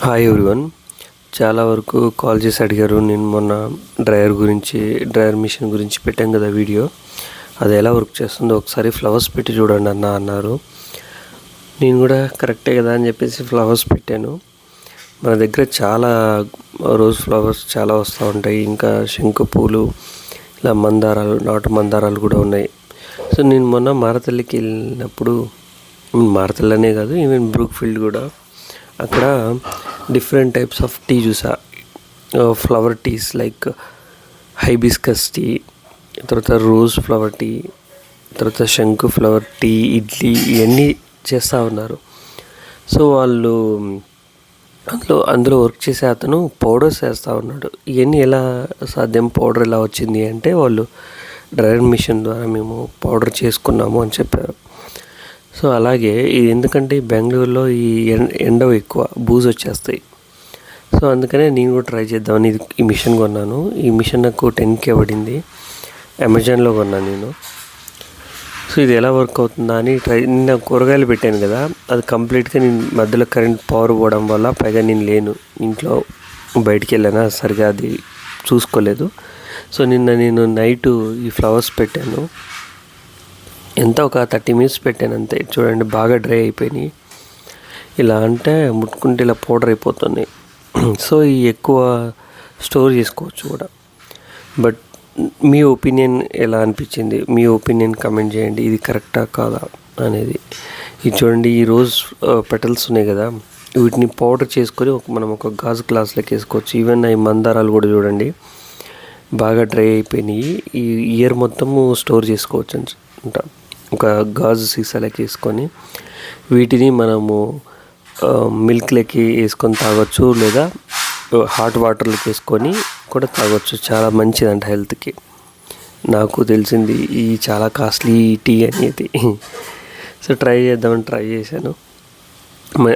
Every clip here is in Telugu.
Hi everyone. చాలా వరకు కాల్ చేసి అడిగారు. నేను మొన్న డ్రయర్ మిషన్ గురించి పెట్టాం కదా వీడియో, అది ఎలా వర్క్ చేస్తుందో ఒకసారి ఫ్లవర్స్ పెట్టి చూడండి అన్నారు. నేను కూడా కరెక్టే కదా అని చెప్పేసి ఫ్లవర్స్ పెట్టాను. మన దగ్గర చాలా రోజ్ ఫ్లవర్స్ చాలా వస్తూ ఉంటాయి. ఇంకా శంకు పూలు, ఇలా నాటు మందారాలు కూడా ఉన్నాయి. సో నేను మొన్న మారతల్లికి వెళ్ళినప్పుడు, మారతల్లనే కాదు, ఈవెన్ బ్రూక్ఫీల్డ్ కూడా, అక్కడ డిఫరెంట్ టైప్స్ ఆఫ్ టీ చూసా. Flower teas like hibiscus tea, తర్వాత రోజ్ ఫ్లవర్ టీ, తర్వాత శంకు ఫ్లవర్ టీ, ఇడ్లీ, ఇవన్నీ చేస్తూ ఉన్నారు. సో వాళ్ళు అందులో వర్క్ చేసే అతను పౌడర్స్ వేస్తూ ఉన్నాడు. ఇవన్నీ ఎలా సాధ్యం, పౌడర్ ఎలా వచ్చింది అంటే, వాళ్ళు డ్రైయర్ మిషన్ ద్వారా మేము పౌడర్ చేసుకున్నాము అని చెప్పారు. సో అలాగే ఇది ఎందుకంటే బెంగళూరులో ఈ ఎండ ఎక్కువ, బూజు వచ్చేస్తాయి. సో అందుకనే నేను కూడా ట్రై చేద్దామని ఈ మిషన్ కొన్నాను. ఈ మిషన్ నాకు 10K పడింది, అమెజాన్లో కొన్నాను నేను. సో ఇది ఎలా వర్క్ అవుతుందా అని నిన్న కూరగాయలు పెట్టాను కదా, అది కంప్లీట్గా నేను మధ్యలో కరెంట్ పవర్ పోవడం వల్ల, పైగా నేను లేను ఇంట్లో, బయటికి వెళ్ళానా, సరిగా అది చూసుకోలేదు. సో నిన్న నేను నైటు ఈ ఫ్లవర్స్ పెట్టాను. ఎంత ఒక 30 minutes పెట్టాను అంతే. చూడండి బాగా డ్రై అయిపోయినాయి. ఇలా అంటే ముట్టుకుంటే ఇలా పౌడర్ అయిపోతున్నాయి. సో ఈ ఎక్కువ స్టోర్ చేసుకోవచ్చు కూడా. బట్ మీ ఒపీనియన్ ఎలా అనిపించింది, మీ ఒపీనియన్ కమెంట్ చేయండి, ఇది కరెక్టా కాదా అనేది. ఇది చూడండి, ఈ రోజ్ పెటల్స్ ఉన్నాయి కదా, వీటిని పౌడర్ చేసుకొని మనం ఒక గాజు గ్లాస్లోకి వేసుకోవచ్చు. ఈవెన్ ఈ మందారాలు కూడా చూడండి బాగా డ్రై అయిపోయినాయి. ఈ ఇయర్ మొత్తము స్టోర్ చేసుకోవచ్చు అంట. ఒక గాజు సీసాలకి వేసుకొని వీటిని మనము మిల్క్లోకి వేసుకొని తాగొచ్చు, లేదా హాట్ వాటర్లోకి వేసుకొని కూడా తాగొచ్చు. చాలా మంచిదంట హెల్త్కి. నాకు తెలిసింది ఈ చాలా కాస్ట్లీ టీ అనేది. సో ట్రై చేద్దామని ట్రై చేశాను.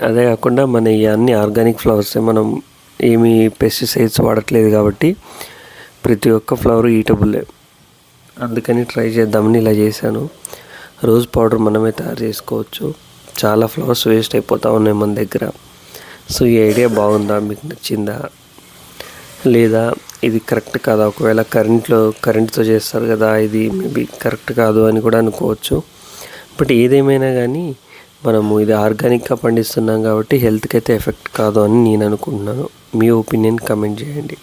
అదే కాకుండా మన ఈ అన్ని ఆర్గానిక్ ఫ్లవర్స్, మనం ఏమీ పెస్టిసైడ్స్ వాడట్లేదు కాబట్టి ప్రతి ఒక్క ఫ్లవర్ ఈటబుల్లే. అందుకని ట్రై చేద్దామని ఇలా చేశాను. రోజ్ పౌడర్ మనమే తయారు చేసుకోవచ్చు. చాలా ఫ్లవర్స్ వేస్ట్ అయిపోతూ ఉన్నాయి మన దగ్గర. సో ఈ ఐడియా బాగుందా, మీకు నచ్చిందా, లేదా ఇది కరెక్ట్ కాదా? ఒకవేళ కరెంట్తో చేస్తారు కదా, ఇది మేబీ కరెక్ట్ కాదు అని కూడా అనుకోవచ్చు. బట్ ఏదేమైనా కానీ మనము ఇది ఆర్గానిక్గా పండిస్తున్నాం కాబట్టి హెల్త్కి అయితే ఎఫెక్ట్ కాదు అని నేను అనుకుంటున్నాను. మీ ఒపీనియన్ కమెంట్ చేయండి.